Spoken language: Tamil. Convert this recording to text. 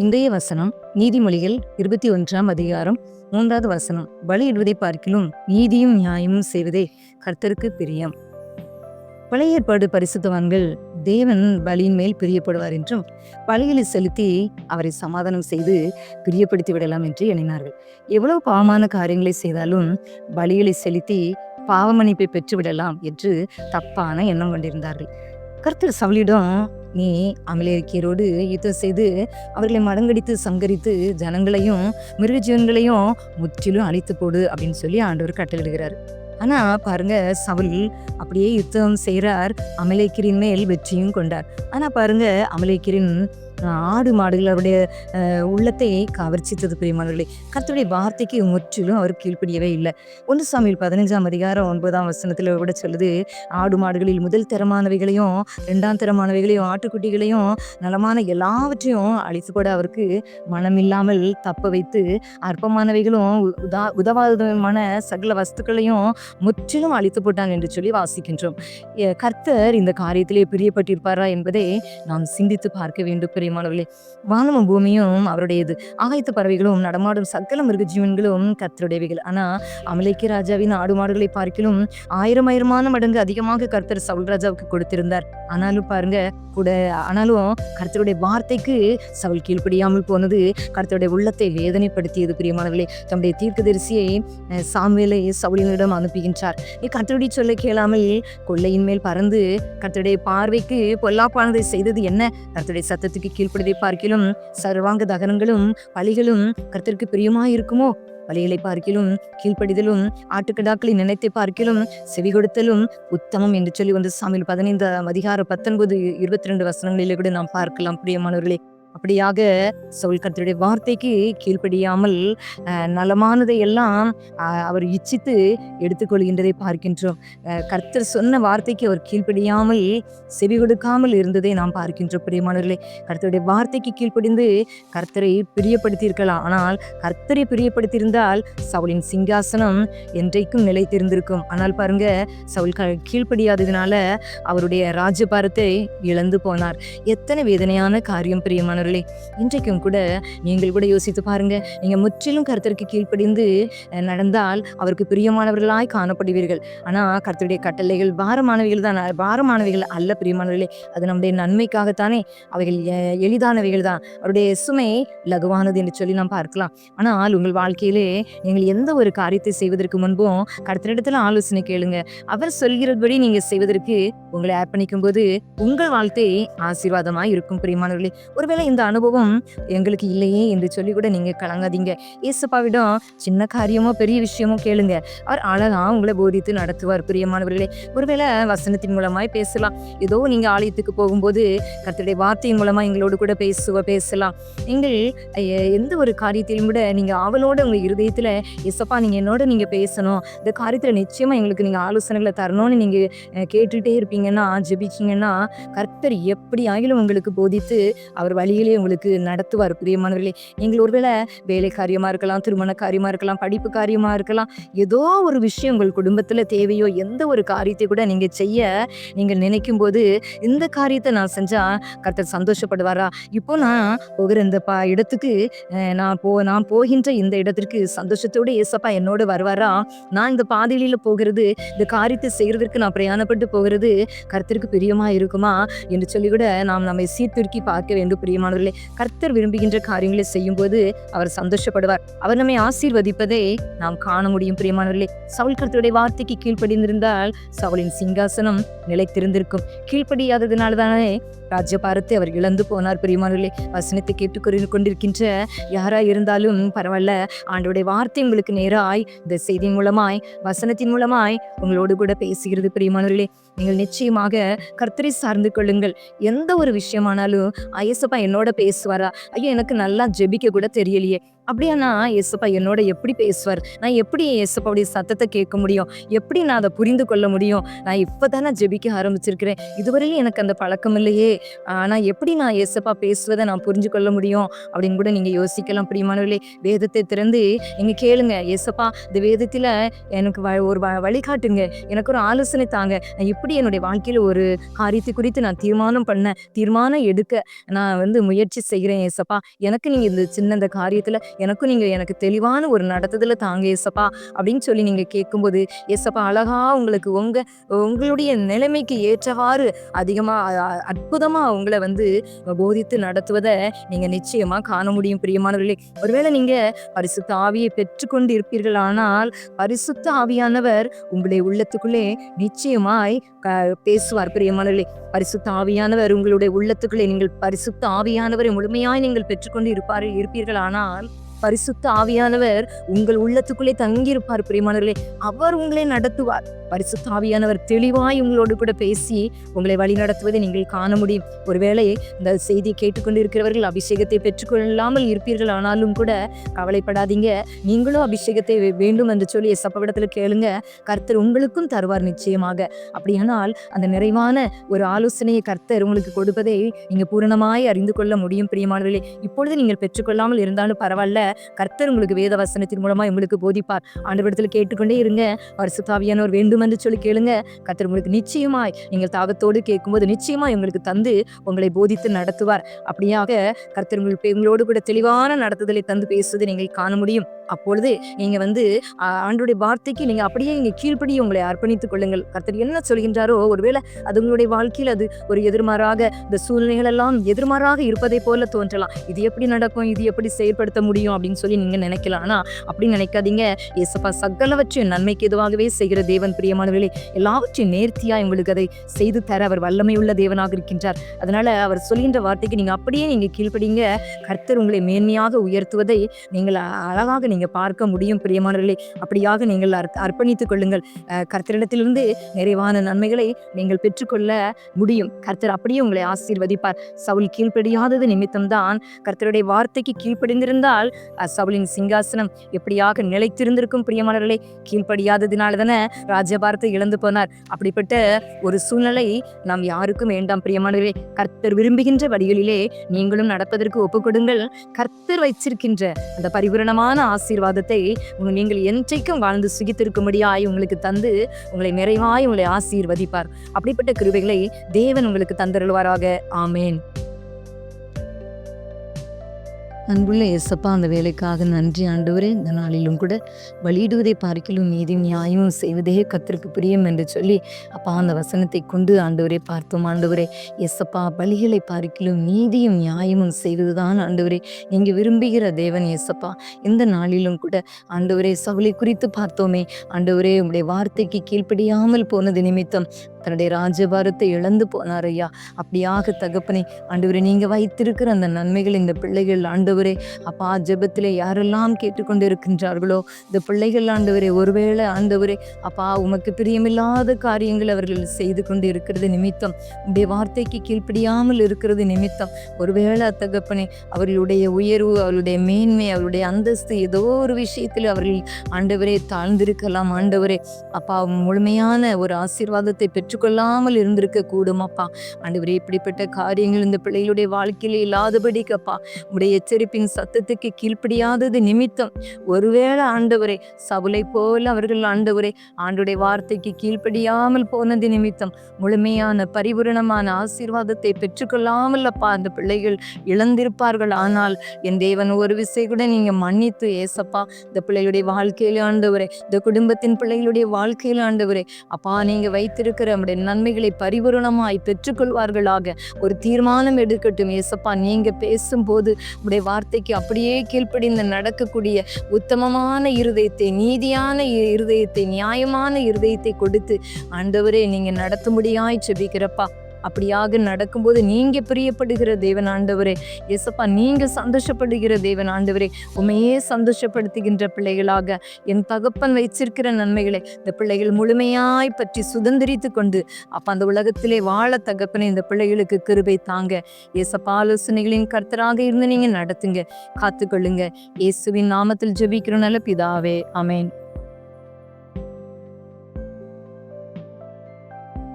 இன்றைய வசனம் நீதிமொழிகள் 21ஆம் அதிகாரம் 3வது வசனம். பலியிடுவதை பார்க்கிலும் நீதியும் நியாயமும் செய்வதே கர்த்தருக்கு பிரியம். பழைய ஏற்பாடு பரிசுத்தவான்கள் தேவன் பலியின் மேல் பிரியப்படுவார் என்றும் பலிகளை செலுத்தி அவரை சமாதானம் செய்து பிரியப்படுத்தி விடலாம் என்று எண்ணினார்கள். எவ்வளவு பாவமான காரியங்களை செய்தாலும் பலிகளை செலுத்தி பாவமன்னிப்பை பெற்று விடலாம் என்று தப்பான எண்ணம் கொண்டிருந்தார்கள். கர்த்தர் சவுலிடம், நீ அமலேக்கியரோடு யுத்தம் செய்து அவர்களை மடங்கடித்து சங்கரித்து ஜனங்களையும் மிருக ஜீவன்களையும் முற்றிலும் அழித்து போடு அப்படின்னு சொல்லி ஆண்டவர் கட்டளிடுகிறார். ஆனா பாருங்க, சவுல் அப்படியே யுத்தம் செய்கிறார், அமலேக்கியரின் மேல் வெற்றியும் கொண்டார். ஆனா பாருங்க, அமலேக்கியரின் ஆடு மாடுகள் அவருடைய உள்ளத்தை கவர்ச்சித்தது. பிரியமானவர்களே, கர்த்தருடைய வார்த்தைக்கு முற்றிலும் அவர் கீழ்ப்படியவே இல்லை. 1 சாமுவேல் 15ஆம் அதிகாரம் 9ஆம் வசனத்துல கூட சொல்லுது, ஆடு மாடுகளில் முதல் தரமானவைகளையும் 2ஆம் தரமானவைகளையும் ஆட்டுக்குட்டிகளையும் நலமான எல்லாவற்றையும் அழித்து போட அவருக்கு மனமில்லாமல் தப்ப வைத்து அற்பமானவைகளும் உதவாதமான சகல வஸ்துக்களையும் முற்றிலும் அழித்து போட்டாங்க என்று சொல்லி வாசிக்கின்றோம். கர்த்தர் இந்த காரியத்திலே பிரியப்பட்டிருப்பாரா என்பதை நாம் சிந்தித்து பார்க்க வேண்டும். பிரியமானவர்களே, வானமும் பூமியும் அவருடையது, ஆகாயத்து பறவைகளும் நடமாடும் சகல மிருக ஜீவன்களும் கர்த்தருடையவைகள். ஆனா அமலேக்கிய ராஜாவின் ஆடு மாடுகளை பார்க்கிலும் 1000 மடங்கு அதிகமாக கர்த்தர் சவுல் ராஜாவுக்கு கொடுத்திருந்தார். ஆனாலும் பாருங்க ஆனாலும் கர்த்தருடைய வார்த்தைக்கு சவுல் கீழ்ப்படியாமல் போனது கர்த்தருடைய உள்ளத்தை வேதனைப்படுத்தியது. பிரியமானவர்களே, தம்முடைய தீர்க்கதரிசியை சாமுவேலை சவுலினிடம் அனுப்புகின்றார். கர்த்தருடைய சொல்ல கேளாமல் கொள்ளையின் மேல் பறந்து கர்த்தருடைய பார்வைக்கு பொல்லாப்பானதை செய்தது என்ன? கர்த்தருடைய சத்தத்துக்கு கீழ்ப்படுவதை பார்க்கிலும் சர்வாங்க தகனங்களும் பலிகளும் கர்த்தருக்கு பிரியமாயிருக்குமோ? பலிகளை பார்க்கிலும் கீழ்ப்படிதலும் ஆட்டுக்கடாக்களின் நினைத்தை பார்க்கிலும் செவி கொடுத்தலும் உத்தமம் என்று சொல்லி 1 சாமுவேல் 15ஆம் அதிகாரம் 19, 22 வசனங்களிலே கூட நாம் பார்க்கலாம். பிரியமானவர்களே, அப்படியாக சவுல் கர்த்தருடைய வார்த்தைக்கு கீழ்ப்படியாமல் நலமானதை எல்லாம் அவர் இச்சித்து எடுத்துக்கொள்கின்றதை பார்க்கின்றோம். கர்த்தர் சொன்ன வார்த்தைக்கு அவர் கீழ்ப்படியாமல் செவி கொடுக்காமல் இருந்ததை நாம் பார்க்கின்றோம். பிரியமானவர்களே, கர்த்தருடைய வார்த்தைக்கு கீழ்ப்படிந்து கர்த்தரை பிரியப்படுத்தியிருக்கலாம். ஆனால் கர்த்தரை பிரியப்படுத்தியிருந்தால் சவுலின் சிங்காசனம் என்றைக்கும் நிலைத்திருந்திருக்கும். ஆனால் பாருங்க, சவுல் கீழ்ப்படியாததினால அவருடைய ராஜ்யபாரத்தை இழந்து போனார். எத்தனை வேதனையான காரியம் பிரியமான. இன்றைக்கும் கூட நீங்கள் கூட யோசித்து பாருங்க, நீங்க முற்றிலும் கர்த்தருக்கு கீழ்ப்படிந்து நடந்தால் அவருக்கு பிரியமானவர்களாய் காணப்படுவீர்கள். ஆனா கர்த்தருடைய கட்டளைகள் பாரமானவைகள் அல்ல பிரியமானவர்களே. அது நம்முடைய நன்மைக்காகத்தானே, அவைகள் எளிதானவைகள் தான். அவருடைய சுமை லகுவானது என்று சொல்லி நாம் பார்க்கலாம். ஆனால் உங்கள் வாழ்க்கையிலே நீங்கள் எந்த ஒரு காரியத்தை செய்வதற்கு முன்பும் கர்த்தரிடத்துல ஆலோசனை கேளுங்க. அவர் சொல்கிறபடி நீங்க செய்வதற்கு உங்களை அர்ப்பணிக்கும் போது உங்கள் வாழ்க்கை ஆசீர்வாதமாய் இருக்கும். பிரியமானவர்களே, ஒருவேளை இந்த அனுபவம் எங்களுக்கு இல்லையே என்று சொல்லி கூட நீங்க கலங்காதீங்க. இயேசுப்பாவிடம் சின்ன காரியமோ பெரிய விஷயமோ கேளுங்க, அவர் அழகா உங்களை போதித்து நடத்துவார். பிரியமானவர்களே, ஒருவேளை வசனத்தின் மூலமாய் பேசலாம். ஏதோ நீங்க ஆலயத்துக்கு போகும்போது கர்த்தருடைய வார்த்தையின் மூலமா எங்களோடு கூட பேசலாம். நீங்கள் எந்த ஒரு காரியத்திலும் கூட நீங்க ஆவலோட உங்க இருதயத்துல, இயேசுப்பா நீங்க என்னோட நீங்க பேசணும், இந்த காரியத்துல நிச்சயமா எங்களுக்கு நீங்க ஆலோசனைகளை தரணும்னு நீங்க கேட்டுட்டே இருப்பீங்கன்னா, ஜெபிச்சீங்கன்னா கர்த்தர் எப்படி ஆகிலும் உங்களுக்கு போதித்து அவர் வழியிலே உங்களுக்கு நடத்துவார். பிரியமானவர்களே, நீங்கள் ஒருவேளை வேலை காரியமா இருக்கலாம், திருமண காரியமா இருக்கலாம், படிப்பு காரியமா இருக்கலாம், ஏதோ ஒரு விஷயம் உங்கள் குடும்பத்துல தேவையோ எந்த ஒரு காரியத்தை கூட நீங்க செய்ய நீங்கள் நினைக்கும் போது, இந்த காரியத்தை நான் செஞ்சா கர்த்தர் சந்தோஷப்படுவாரா? இப்போ நான் போகிற இந்த இடத்துக்கு நான் போகின்ற இந்த இடத்திற்கு சந்தோஷத்தோடு ஏசப்பா என்னோட வருவாரா? நான் இந்த பாதையில போகிறது, இந்த காரியத்தை செய்யறதற்கு நான் பிரயாணப்பட்டு போகிறது கர்த்தருக்கு பிரியமா இருக்குமா என்று சொல்லி கூட நாம் நம்மை சீர்தூக்கி பார்க்க வேண்டும். பிரியமானவர்களே, கர்த்தர் விரும்புகின்ற காரியங்களை செய்யும் போது அவர் சந்தோஷப்படுவார். அவர் நம்மை ஆசீர்வதிப்பதை நாம் காண முடியும். பிரியமானவர்களே, சவுல் கர்த்தருடைய வார்த்தைக்கு கீழ்ப்படிந்திருந்தால் சவுலின் சிங்காசனம் நிலைத்திருந்திருக்கும். கீழ்ப்படியாததினால்தானே ராஜ்யபாரத்தை அவர் இழந்து போனார். பிரியமானவர்களே, வசனத்தை கேட்டுக்கொண்டிருக்கின்ற யாரா இருந்தாலும் பரவாயில்ல, ஆண்டவருடைய வார்த்தை உங்களுக்கு நேராய் இந்த செய்தியின் மூலமாய் வசனத்தின் மூலமாய் உங்களோடு கூட பேசுகிறது. பிரியமானவர்களே, நீங்கள் நிச்சயமாக கர்த்தரை சார்ந்து கொள்ளுங்கள். எந்த ஒரு விஷயமானாலும் ஐயசப்பா என்னோட பேசுவாரா? ஐயோ எனக்கு நல்லா ஜெபிக்க கூட தெரியலையே, அப்படியானா ஏசப்பா என்னோட எப்படி பேசுவார்? நான் எப்படி ஏசப்பாவுடைய சத்தத்தை கேட்க முடியும்? எப்படி நான் அதை புரிந்து கொள்ள முடியும்? நான் இப்பதானே ஜெபிக்க ஆரம்பிச்சிருக்கிறேன். இதுவரையும் எனக்கு அந்த பழக்கம் இல்லையே. ஆனா எப்படி நான் ஏசப்பா பேசுவதை நான் புரிஞ்சு கொள்ள முடியும்? அப்படின்னு கூட நீங்க யோசிக்கலாம் பிரியமானவர்களே. வேதத்தை திறந்து நீங்க கேளுங்க. ஏசப்பா இந்த வேதத்துல எனக்கு ஒரு வழிகாட்டுங்க. எனக்கு ஒரு ஆலோசனை தாங்க. நான் எப்படி என்னுடைய வாழ்க்கையில ஒரு காரியத்தை குறித்து நான் தீர்மானம் எடுக்க நான் முயற்சி செய்கிறேன் ஏசப்பா. எனக்கு நீங்க இந்த சின்ன இந்த காரியத்துல எனக்கும் நீங்க எனக்கு தெளிவான ஒரு நடத்துதல தாங்க ஏசப்பா அப்படின்னு சொல்லி நீங்க கேட்கும்போது ஏசப்பா அழகா உங்களுக்கு உங்களுடைய நிலைமைக்கு ஏற்றவாறு அதிகமா அற்புதமா உங்களை போதித்து நடத்துவதை நீங்க நிச்சயமா காண முடியும் பிரியமானவர்களே. ஒருவேளை நீங்க பரிசுத்த ஆவியை பெற்றுக்கொண்டு இருப்பீர்கள், ஆனால் பரிசுத்த ஆவியானவர் உங்களுடைய உள்ளத்துக்குள்ளே நிச்சயமாய் பேசுவார் பிரியமானவர்களே. பரிசுத்த ஆவியானவர் உங்களுடைய உள்ளத்துக்குள்ளே நீங்கள் பரிசுத்த ஆவியானவரை முழுமையாய் நீங்கள் பெற்றுக்கொண்டு இருப்பீர்கள், ஆனால் பரிசுத்த ஆவியானவர் உங்கள் உள்ளத்துக்குள்ளே தங்கியிருப்பார் பிரியமானவர்களே. அவர் உங்களை நடத்துவார். பரிசுத்த ஆவியானவர் தெளிவாய் உங்களோடு கூட பேசி உங்களை வழி நடத்துவதை நீங்கள் காண முடியும். ஒருவேளை இந்த செய்தியை கேட்டுக்கொண்டு இருக்கிறவர்கள் அபிஷேகத்தை பெற்றுக்கொள்ளாமல் இருப்பீர்கள், ஆனாலும் கூட கவலைப்படாதீங்க. நீங்களும் அபிஷேகத்தை வேண்டும் என்று சொல்லி ஏசப்பாவிடத்துல கேளுங்க. கர்த்தர் உங்களுக்கும் தருவார் நிச்சயமாக. அப்படியானால் அந்த நிறைவான ஒரு ஆலோசனையை கர்த்தர் உங்களுக்கு கொடுப்பதை நீங்க பூரணமாய் அறிந்து கொள்ள முடியும் பிரியமானவர்களே. இப்பொழுது நீங்கள் பெற்றுக்கொள்ளாமல் இருந்தாலும் பரவாயில்ல, கர்த்தர் உங்களுக்கு வேத வசனத்தின் மூலமா உங்களுக்கு போதிப்பார். ஆண்டவரிடத்தில் கேட்டுக்கொண்டே இருங்க. பரிசுத்த ஆவியானவர் வேண்டும் என்று சொல்லி கேளுங்க. கர்த்தர் உங்களுக்கு நிச்சயமாய் நீங்கள் தாகத்தோடு கேட்கும்போது நிச்சயமாய் உங்களுக்கு தந்து உங்களை போதித்து நடத்துவார். அப்படியாக கர்த்தர் உங்களோடு கூட தெளிவான நடத்துதலை தந்து பேசுவதை நீங்கள் காண முடியும். அப்பொழுது நீங்க ஆண்டவருடைய வார்த்தைக்கு நீங்க அப்படியே கீழ்ப்படி உங்களை அர்ப்பணித்துக் கொள்ளுங்கள். கர்த்தர் என்ன சொல்கின்றாரோ, ஒருவேளை அது உங்களுடைய வாழ்க்கையில் அது ஒரு எதிர்மாறாக இந்த சூழ்நிலைகள் எல்லாம் எதிர்மாறாக இருப்பதை போல தோன்றலாம். இது எப்படி நடக்கும், இது எப்படி செயல்படுத்த முடியும் அப்படின்னு சொல்லி நீங்க நினைக்கலாம். ஆனா அப்படி நினைக்காதீங்க. ஏசப்பா சகலவற்றையும் நன்மைக்கு எதுவாகவே செய்கிற தேவன் பிரியமானவர்களே. எல்லாவற்றையும் நேர்த்தியா உங்களுக்கு அதை செய்து தர அவர் வல்லமை உள்ள தேவனாக இருக்கின்றார். அதனால அவர் சொல்கின்ற வார்த்தைக்கு நீங்க அப்படியே கீழ்ப்படிங்க. கர்த்தர் உங்களை மேன்மையாக உயர்த்துவதை நீங்கள் அழகாக நீங்க பார்க்க முடியும் பிரியமானவர்களே. அப்படியாக நீங்கள் அர்ப்பணித்துக் கொள்ளுங்கள். கர்த்தரிடத்திலிருந்து நிறைவான நன்மைகளை நீங்கள் பெற்றுக்கொள்ள முடியும். கர்த்தர் அப்படியே உங்களை ஆசீர்வதிப்பார். சவுல் கீழ்ப்படியாதது நிமித்தம்தான் கர்த்தருடைய வார்த்தைக்கு கீழ்ப்படிந்திருந்தால் சவுலின் சிங்காசனம் எப்படியாக நிலைத்திருந்திருக்கும் பிரியமானவர்களே. கீழ்ப்படியாததினால தானே ராஜ்யபாரத்தை இழந்து போனார். அப்படிப்பட்ட ஒரு சூழ்நிலை நாம் யாருக்கும் வேண்டாம் பிரியமானவர்களே. கர்த்தர் விரும்புகின்ற வழிகளிலே நீங்களும் நடப்பதற்கு ஒப்புக்கொடுங்கள். கர்த்தர் வைச்சிருக்கின்ற அந்த பரிபூரணமான ஆசீர்வாதத்தை நீங்கள் என்றைக்கும் வாழ்ந்து சுகித்திருக்கும்படியாய் உங்களுக்கு தந்து உங்களை நிறைவாய் உங்களை ஆசீர்வதிப்பார். அப்படிப்பட்ட கிருபைகளை தேவன் உங்களுக்கு தந்தருள்வாராக. ஆமேன். அன்புள்ள ஏசப்பா, அந்த வேலைக்காக நன்றி ஆண்டவரே. இந்த நாளிலும் கூட பலியிடுவதை பார்க்கிலும் நீதியும் நியாயமும் செய்வதே கர்த்தருக்கு பிரியம் என்று சொல்லி அப்பா அந்த வசனத்தை கொண்டு ஆண்டவரே பார்த்தோம். ஆண்டவரே ஏசப்பா, பலிகளை பார்க்கிலும் நீதியும் நியாயமும் செய்வதுதான் ஆண்டவரே நீங்க விரும்புகிற தேவன் ஏசப்பா. இந்த நாளிலும் கூட ஆண்டவரே சவுலை குறித்து பார்த்தோமே. ஆண்டவரே உங்களுடைய வார்த்தைக்கு கீழ்ப்படியாமல் போனது நிமித்தம் தன்னுடைய ராஜ்யபாரத்தை இழந்து போனார் ஐயா. அப்படியாக தகப்பனே ஆண்டவரே, நீங்க வைத்திருக்கிற அந்த நன்மைகள் இந்த பிள்ளைகள் ஆண்டவரே அப்பா ஜெபத்திலே யாரெல்லாம் கேட்டுக்கொண்டு இருக்கின்றார்களோ இந்த பிள்ளைகள் ஆண்டவரே, ஒருவேளை ஆண்டவரே அப்பா உமக்கு பிரியமில்லாத காரியங்கள் அவர்கள் செய்து கொண்டு இருக்கிறது நிமித்தம், உடைய வார்த்தைக்கு கீழ்ப்படியாமல் இருக்கிறது நிமித்தம், ஒருவேளை தகப்பனே அவர்களுடைய உயர்வு, அவருடைய மேன்மை, அவருடைய அந்தஸ்து ஏதோ ஒரு விஷயத்தில் அவர்கள் ஆண்டவரே தாழ்ந்திருக்கலாம். ஆண்டவரே அப்பா முழுமையான ஒரு ஆசீர்வாதத்தை பெற்றுக்கொள்ளாமல் இருந்திருக்க கூடும் அப்பா. ஆண்டவரே இப்படிப்பட்ட காரியங்கள் இந்த பிள்ளைகளுடைய வாழ்க்கையில இல்லாதபடிக்கு அப்பா உடைய எச்சரிப்பின் சத்தத்துக்கு கீழ்ப்படியாதது நிமித்தம், ஒருவேளை ஆண்டவரே சவுலை போல அவர்கள் ஆண்டவரே ஆண்டுடைய வார்த்தைக்கு கீழ்ப்படியாமல் போனது நிமித்தம் முழுமையான பரிபூரணமான ஆசீர்வாதத்தை பெற்றுக்கொள்ளாமல் அப்பா அந்த பிள்ளைகள் இழந்திருப்பார்கள். ஆனால் என் தேவன் ஒரு விசை கூட நீங்க மன்னித்து ஏசப்பா இந்த பிள்ளைகளுடைய வாழ்க்கையில ஆண்டவரே, இந்த குடும்பத்தின் பிள்ளைகளுடைய வாழ்க்கையில ஆண்டவரே அப்பா நீங்க வைத்திருக்கிற நம்முடைய நன்மைகளை பரிபூரணமாய் பெற்றுக்கொள்வார்களாக ஒரு தீர்மானம் எடுக்கட்டும் ஏசப்பா. நீங்க பேசும்போது உடைய வார்த்தைக்கு அப்படியே கீழ்ப்படிந்து நடக்கக்கூடிய உத்தமமான இருதயத்தை, நீதியான இருதயத்தை, நியாயமான இருதயத்தை கொடுத்து ஆண்டவரே நீங்க நடத்தும்படியாய் ஜெபிக்கிறப்பா. அப்படியாக நடக்கும்போது நீங்க பிரியப்படுகிற தேவன் ஆண்டவரே, ஏசப்பா நீங்க சந்தோஷப்படுகிற தேவன் ஆண்டவரே, உண்மையே சந்தோஷப்படுத்துகின்ற பிள்ளைகளாக என் தகப்பன் வைச்சிருக்கிற நன்மைகளை இந்த பிள்ளைகள் முழுமையாய் பற்றி சுதந்திரித்து கொண்டு அப்ப அந்த உலகத்திலே வாழ தகப்பனே இந்த பிள்ளைகளுக்கு கிருபை தாங்க. ஏசப்பா ஆலோசனைகளின் கர்த்தராக இருந்து நீங்க நடத்துங்க, காத்துக்கொள்ளுங்க. இயேசுவின் நாமத்தில் ஜெபிக்கிற நல்ல பிதாவே, ஆமென்.